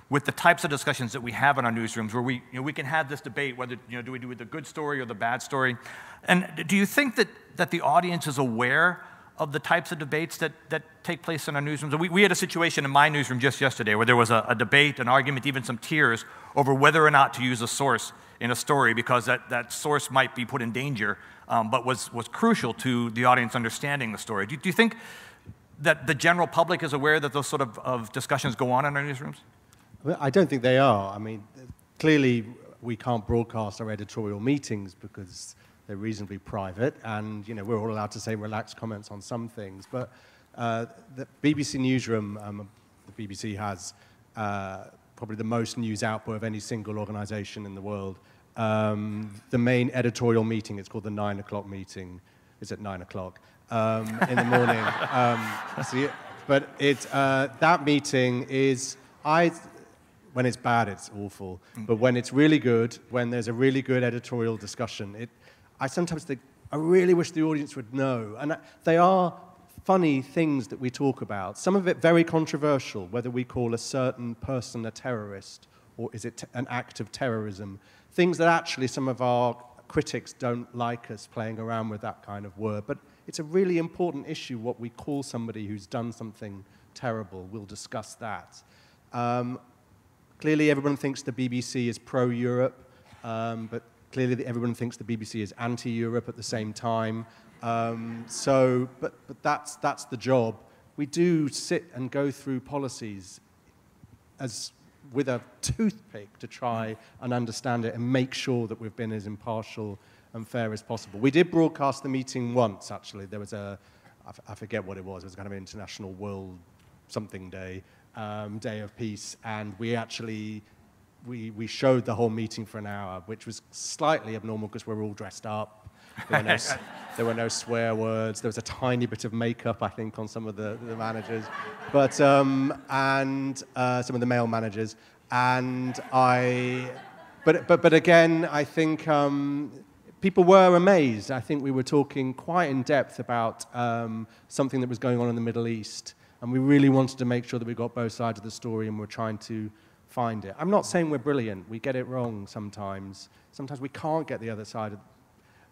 S2: with the types of discussions that we have in our newsrooms where we can have this debate whether, do we do the good story or the bad story. And do you think that the audience is aware of the types of debates that take place in our newsrooms? We had a situation in my newsroom just yesterday where there was a debate, an argument, even some tears over whether or not to use a source in a story because that source might be put in danger, but was crucial to the audience understanding the story. Do you think that the general public is aware that those sort of discussions go on in our newsrooms?
S6: Well, I don't think they are. I mean, clearly we can't broadcast our editorial meetings because they're reasonably private, and we're all allowed to say relaxed comments on some things. But the BBC newsroom, the BBC has probably the most news output of any single organisation in the world. The main editorial meeting, it's called the 9 o'clock meeting, is at 9 o'clock in the morning. But that meeting is, when it's bad, it's awful. But when it's really good, when there's a really good editorial discussion, I sometimes think, I really wish the audience would know. And they are funny things that we talk about, some of it very controversial, whether we call a certain person a terrorist or is it an act of terrorism, things that actually some of our critics don't like us playing around with that kind of word. But it's a really important issue what we call somebody who's done something terrible. We'll discuss that. Clearly, everyone thinks the BBC is pro-Europe, but clearly everyone thinks the BBC is anti-Europe at the same time. But that's the job. We do sit and go through policies with a toothpick to try and understand it and make sure that we've been as impartial and fair as possible. We did broadcast the meeting once, actually. There was I forget what it was kind of an International World something day, Day of Peace, and we actually, we showed the whole meeting for an hour, which was slightly abnormal because we were all dressed up. There were no swear words. There was a tiny bit of makeup, I think, on some of the managers, but some of the male managers. But again, I think people were amazed. I think we were talking quite in depth about something that was going on in the Middle East, and we really wanted to make sure that we got both sides of the story, and we're trying to find it. I'm not saying we're brilliant. We get it wrong sometimes. Sometimes we can't get the other side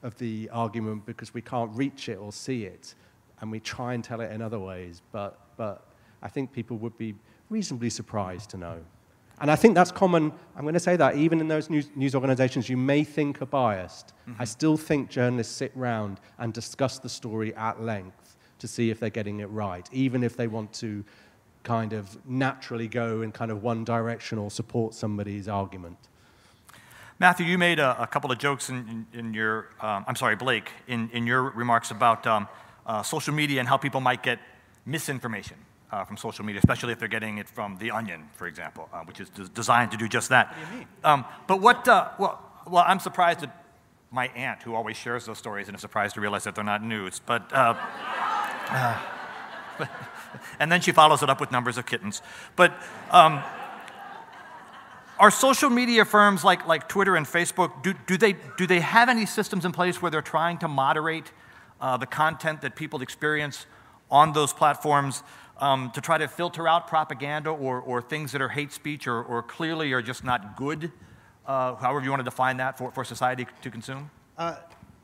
S6: of the argument because we can't reach it or see it, and we try and tell it in other ways, but I think people would be reasonably surprised to know. And I think that's common. I'm going to say that even in those news organizations you may think are biased, I still think journalists sit round and discuss the story at length to see if they're getting it right, even if they want to kind of naturally go in kind of one direction or support somebody's argument.
S2: Matthew, you made a couple of jokes in your, I'm sorry, Blake, in your remarks about social media and how people might get misinformation from social media, especially if they're getting it from The Onion, for example, which is designed to do just that.
S5: What do you mean?
S2: But what, well, I'm surprised that my aunt, who always shares those stories, and is surprised to realize that they're not news, but, and then she follows it up with numbers of kittens. But, are social media firms like Twitter and Facebook, do they have any systems in place where they're trying to moderate the content that people experience on those platforms to try to filter out propaganda or things that are hate speech or clearly are just not good, however you want to define that for society to consume?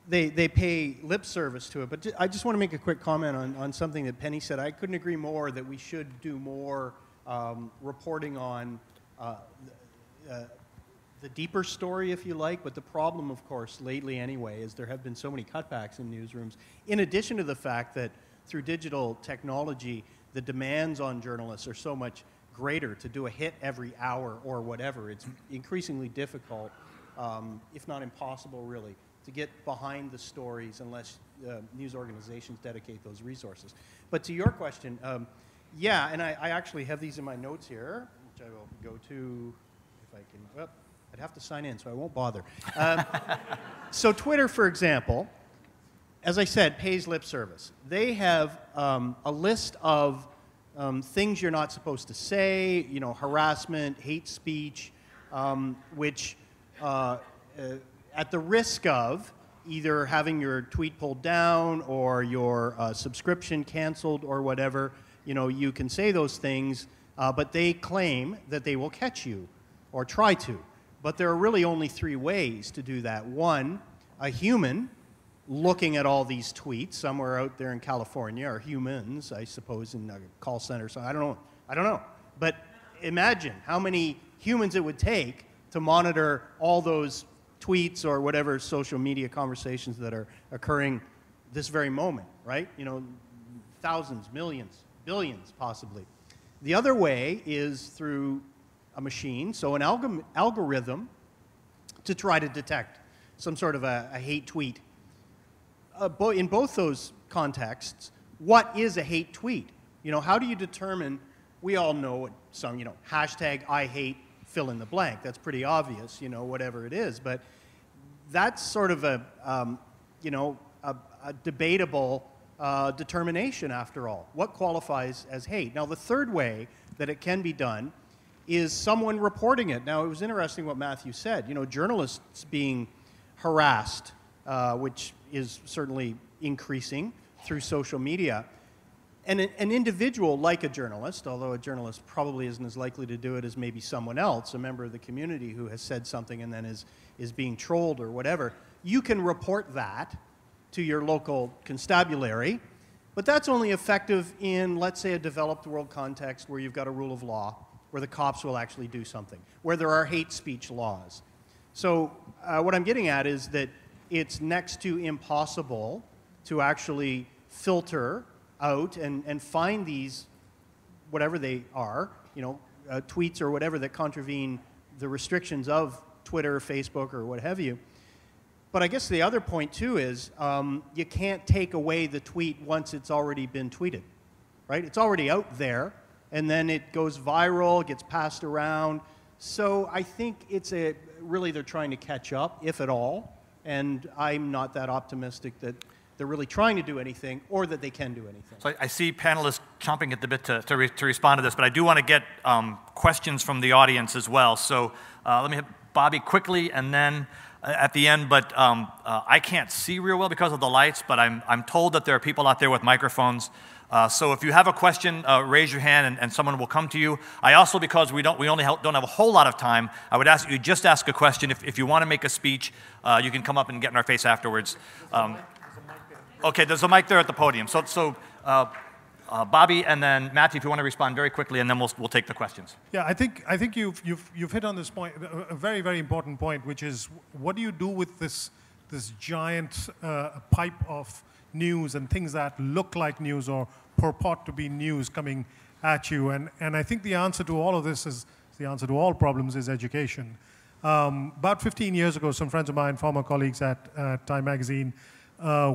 S5: They pay lip service to it, but I just want to make a quick comment on something that Penny said. I couldn't agree more that we should do more reporting on the deeper story, if you like, but the problem, of course, lately anyway, is there have been so many cutbacks in newsrooms, in addition to the fact that through digital technology, the demands on journalists are so much greater to do a hit every hour or whatever. It's increasingly difficult, if not impossible, really, to get behind the stories unless news organizations dedicate those resources. But to your question, yeah, and I actually have these in my notes here, which I will go to. I can, well, I'd have to sign in, so I won't bother. So Twitter, for example, as I said, pays lip service. They have a list of things you're not supposed to say, you know, harassment, hate speech, which at the risk of either having your tweet pulled down or your subscription canceled or whatever, you know, you can say those things, but they claim that they will catch you. Or try to. But there are really only three ways to do that. One, a human looking at all these tweets somewhere out there in California, or humans, I suppose, in a call center. So I don't know. But imagine how many humans it would take to monitor all those tweets or whatever social media conversations that are occurring this very moment, right? You know, thousands, millions, billions, possibly. The other way is through a machine, so an algorithm to try to detect some sort of a hate tweet. In both those contexts, what is a hate tweet? You know, how do you determine, we all know what some, you know, hashtag I hate fill in the blank. That's pretty obvious, you know, whatever it is, but that's sort of a, you know, a debatable determination after all. What qualifies as hate? Now, the third way that it can be done is someone reporting it. Now, it was interesting what Matthew said. You know, journalists being harassed, which is certainly increasing through social media. And an individual like a journalist, although a journalist probably isn't as likely to do it as maybe someone else, a member of the community who has said something and then is being trolled or whatever, you can report that to your local constabulary, but that's only effective in, let's say, a developed world context where you've got a rule of law, where the cops will actually do something, where there are hate speech laws. So what I'm getting at is that it's next to impossible to actually filter out and find these, whatever they are, tweets or whatever that contravene the restrictions of Twitter, Facebook, or what have you. But I guess the other point, too, is you can't take away the tweet once it's already been tweeted, right? It's already out there, and then it goes viral, gets passed around. So I think it's really they're trying to catch up, if at all, and I'm not that optimistic that they're really trying to do anything or that they can do anything.
S2: So I see panelists chomping at the bit to respond to this, but I do want to get questions from the audience as well. So let me hit Bobby quickly and then at the end, but I can't see real well because of the lights, but I'm told that there are people out there with microphones. So if you have a question, raise your hand and someone will come to you. I also, because we don't have a whole lot of time, I would ask you just ask a question. If you want to make a speech, you can come up and get in our face afterwards. Okay, there's a mic there at the podium. So Bobby and then Matthew, if you want to respond very quickly, and then we'll take the questions.
S3: Yeah, I think you've hit on this point, a very, very important point, which is what do you do with this giant pipe of news and things that look like news or purport to be news coming at you? And I think the answer to all of this is the answer to all problems is education. About 15 years ago, some friends of mine, former colleagues at Time Magazine,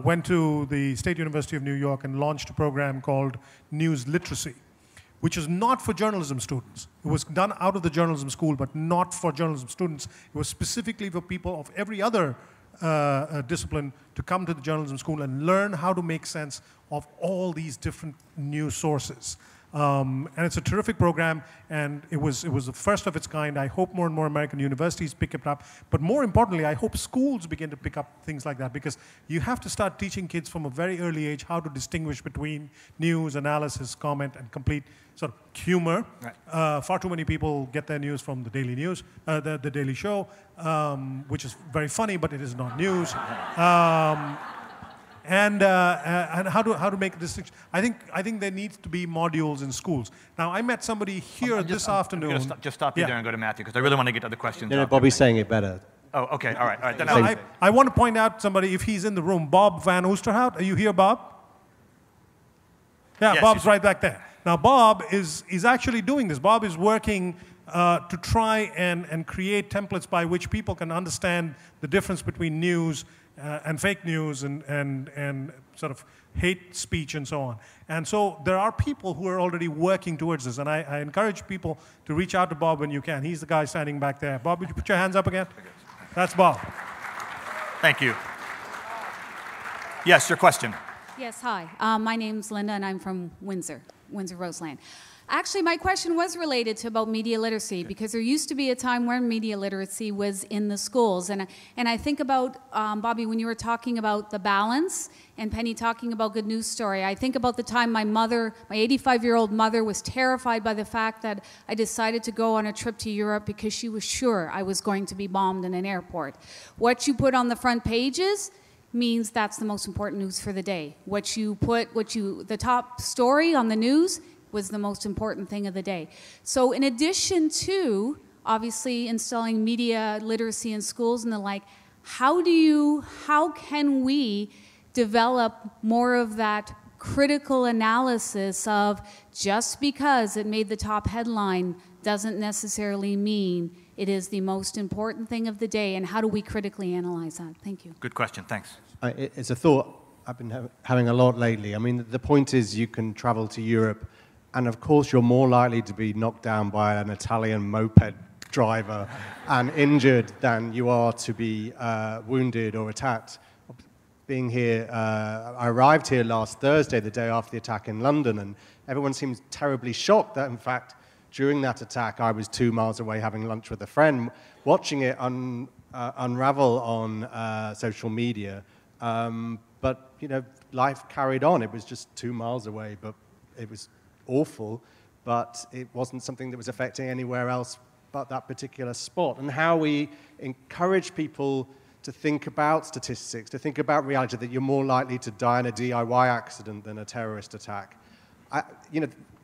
S3: went to the State University of New York and launched a program called News Literacy, which is not for journalism students. It was done out of the journalism school, but not for journalism students. It was specifically for people of every other discipline to come to the journalism school and learn how to make sense of all these different news sources. And it's a terrific program, and it was the first of its kind. I hope more and more American universities pick it up. But more importantly, I hope schools begin to pick up things like that, because you have to start teaching kids from a very early age how to distinguish between news, analysis, comment, and complete sort of humor. Right. Far too many people get their news from the Daily News, the Daily Show, which is very funny, but it is not news. And how to make a distinction. I think there needs to be modules in schools. Now, I met somebody here this afternoon.
S2: I'm just stop you there and go to Matthew, because I really want to get to the questions.
S7: No, Bobby's saying it better.
S2: Oh, okay, all right. Then
S3: I want to point out somebody, if he's in the room, Bob Van Oosterhout. Are you here, Bob? Yeah, yes, Bob's right back there. Now, Bob is actually doing this. Bob is working to try and create templates by which people can understand the difference between news and fake news and sort of hate speech and so on. And so there are people who are already working towards this, and I encourage people to reach out to Bob when you can. He's the guy standing back there. Bob, would you put your hands up again? That's Bob.
S2: Thank you. Yes, your question.
S8: Yes, hi. My name's Linda, and I'm from Windsor, Roseland. Actually, my question was related to about media literacy, because there used to be a time when media literacy was in the schools. And I think about, Bobby, when you were talking about the balance, and Penny talking about Good News Story, I think about the time my mother, my 85-year-old mother, was terrified by the fact that I decided to go on a trip to Europe because she was sure I was going to be bombed in an airport. What you put on the front pages means that's the most important news for the day. The top story on the news was the most important thing of the day. So in addition to, obviously, installing media literacy in schools and the like, how can we develop more of that critical analysis of just because it made the top headline doesn't necessarily mean it is the most important thing of the day, and how do we critically analyze that? Thank you.
S2: Good question, thanks.
S7: It's a thought I've been having a lot lately. I mean, the point is you can travel to Europe, and of course you're more likely to be knocked down by an Italian moped driver and injured than you are to be wounded or attacked. Being here, I arrived here last Thursday, the day after the attack in London, and everyone seems terribly shocked that, in fact, during that attack, I was 2 miles away having lunch with a friend, watching it unravel on social media. But, you know, life carried on. It was just 2 miles away, but awful, but it wasn't something that was affecting anywhere else but that particular spot. And how we encourage people to think about statistics, to think about reality, that you're more likely to die in a DIY accident than a terrorist attack.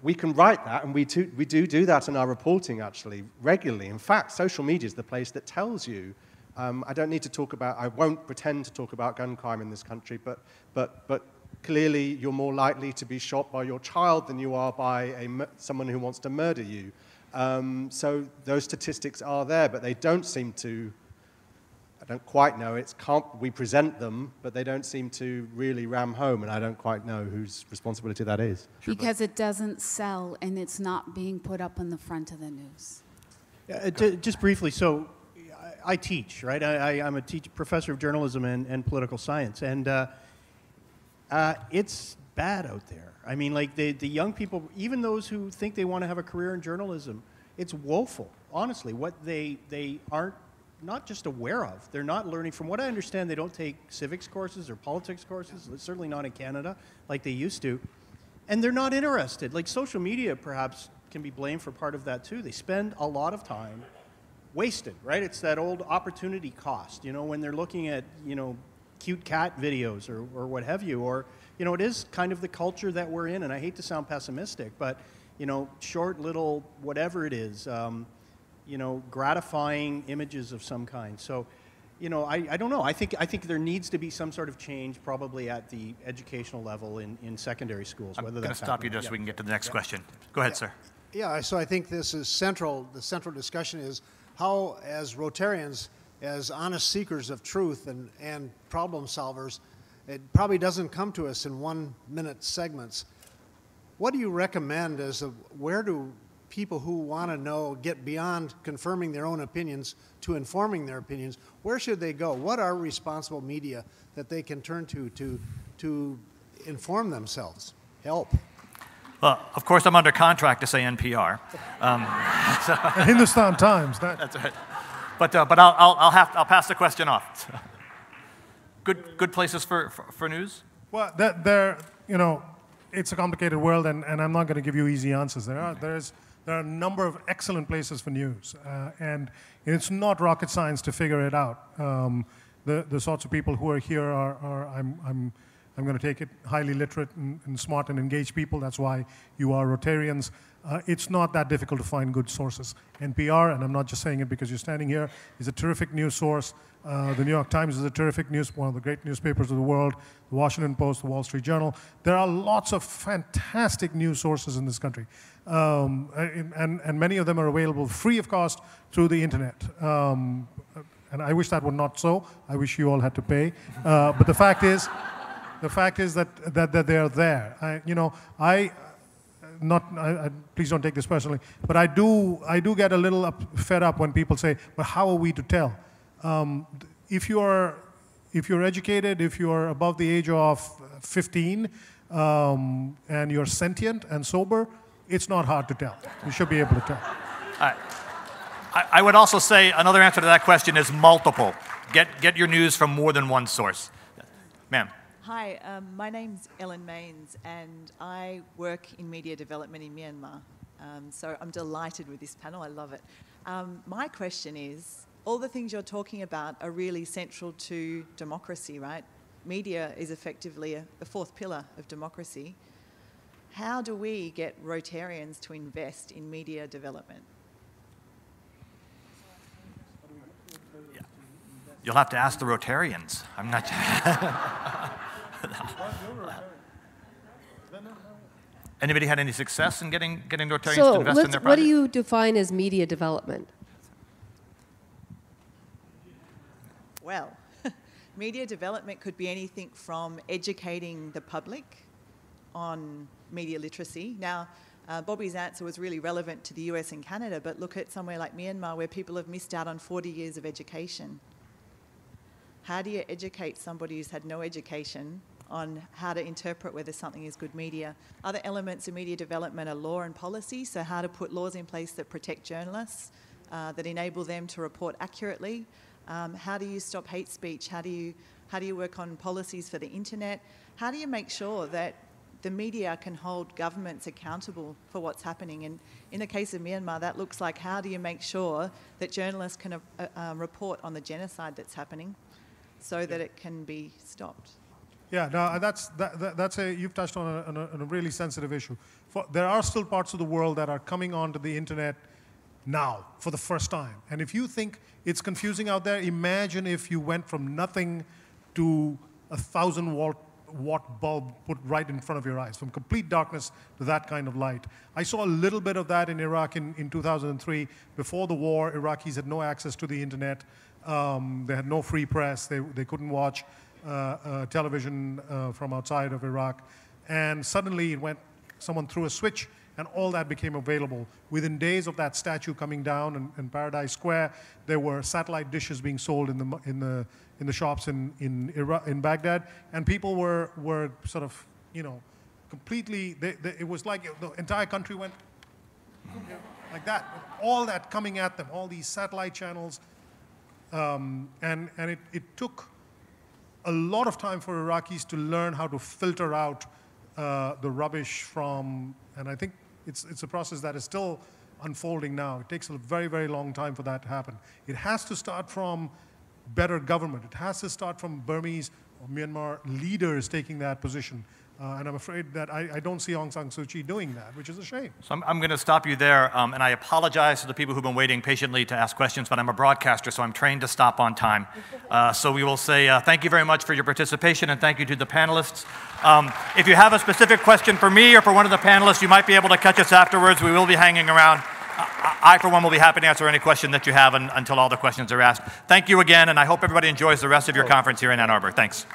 S7: We can write that, and we do that in our reporting, actually, regularly. In fact, social media is the place that tells you. I don't need to talk about, I won't pretend to talk about gun crime in this country, but clearly you're more likely to be shot by your child than you are by someone who wants to murder you. So those statistics are there, but they don't seem to, I don't quite know, we present them, but they don't seem to really ram home, and I don't quite know whose responsibility that is.
S8: Because it doesn't sell, and it's not being put up on the front of the news.
S9: Just briefly, so I teach, right? I'm a professor of journalism and political science, and it's bad out there. I mean, like the young people, even those who think they want to have a career in journalism, it's woeful, honestly, what they aren't not just aware of. They're not learning. From what I understand, they don't take civics courses or politics courses, certainly not in Canada, like they used to. And they're not interested. Like social media, perhaps, can be blamed for part of that, too. They spend a lot of time wasted, right? It's that old opportunity cost, when they're looking at, cute cat videos or what have you, or, it is kind of the culture that we're in, and I hate to sound pessimistic, but, short little whatever it is, gratifying images of some kind. So, I don't know. I think there needs to be some sort of change, probably at the educational level in secondary schools.
S2: I'm going to stop you just so we can get to the next question. Go ahead, sir.
S10: Yeah, so I think this is central. The central discussion is how, as Rotarians, as honest seekers of truth and problem solvers, it probably doesn't come to us in 1-minute segments. What do you recommend where do people who want to know get beyond confirming their own opinions to informing their opinions? Where should they go? What are responsible media that they can turn to inform themselves? Help.
S2: Well, of course, I'm under contract to say NPR.
S3: Hindustan Times.
S2: That's right. But I'll pass the question off. Good places for news.
S3: Well, it's a complicated world, and I'm not going to give you easy answers. There are a number of excellent places for news, and it's not rocket science to figure it out. The sorts of people who are here are I'm going to take it, highly literate and smart and engaged people. That's why you are Rotarians. It's not that difficult to find good sources. NPR, and I'm not just saying it because you're standing here, is a terrific news source. The New York Times is a terrific one of the great newspapers of the world. The Washington Post, the Wall Street Journal. There are lots of fantastic news sources in this country. And many of them are available free of cost through the internet. And I wish that were not so. I wish you all had to pay. But the fact is that they are there. Please don't take this personally, but I do get a little fed up when people say, "But how are we to tell?" If you're educated, if you're above the age of 15, and you're sentient and sober, it's not hard to tell. You should be able to tell.
S2: I would also say another answer to that question is multiple. Get your news from more than one source. Ma'am.
S11: Hi, my name's Ellen Maines, and I work in media development in Myanmar. So I'm delighted with this panel. I love it. My question is, all the things you're talking about are really central to democracy, right? Media is effectively a fourth pillar of democracy. How do we get Rotarians to invest in media development?
S2: You'll have to ask the Rotarians. I'm not... Anybody had any success in getting Rotarians to invest in their project?
S4: What do you define as media development?
S11: Well, media development could be anything from educating the public on media literacy. Now, Bobby's answer was really relevant to the US and Canada, but look at somewhere like Myanmar where people have missed out on 40 years of education. How do you educate somebody who's had no education on how to interpret whether something is good media? Other elements of media development are law and policy, so how to put laws in place that protect journalists, that enable them to report accurately. How do you stop hate speech? How do you work on policies for the internet? How do you make sure that the media can hold governments accountable for what's happening. And in the case of Myanmar, that looks like, how do you make sure that journalists can report on the genocide that's happening so that it can be stopped?
S3: Yeah, no, you've touched on a really sensitive issue. There are still parts of the world that are coming onto the internet now for the first time. And if you think it's confusing out there, imagine if you went from nothing to a 1,000-watt bulb put right in front of your eyes, from complete darkness to that kind of light. I saw a little bit of that in Iraq in 2003. Before the war, Iraqis had no access to the internet. They had no free press. They couldn't watch television from outside of Iraq. And suddenly someone threw a switch, and all that became available. Within days of that statue coming down in Paradise Square, there were satellite dishes being sold in the shops in Baghdad, and people were sort of, completely. It was like the entire country went like that, all that coming at them, all these satellite channels, and it took a lot of time for Iraqis to learn how to filter out the rubbish from, and I think it's a process that is still unfolding now. It takes a very, very long time for that to happen. It has to start from better government. It has to start from Burmese or Myanmar leaders taking that position. And I'm afraid that I don't see Aung San Suu Kyi doing that, which is a shame.
S2: So I'm going to stop you there, and I apologize to the people who've been waiting patiently to ask questions, but I'm a broadcaster, so I'm trained to stop on time. So we will say thank you very much for your participation, and thank you to the panelists. If you have a specific question for me or for one of the panelists, you might be able to catch us afterwards. We will be hanging around. I, for one, will be happy to answer any question that you have until all the questions are asked. Thank you again, and I hope everybody enjoys the rest of your conference here in Ann Arbor. Thanks.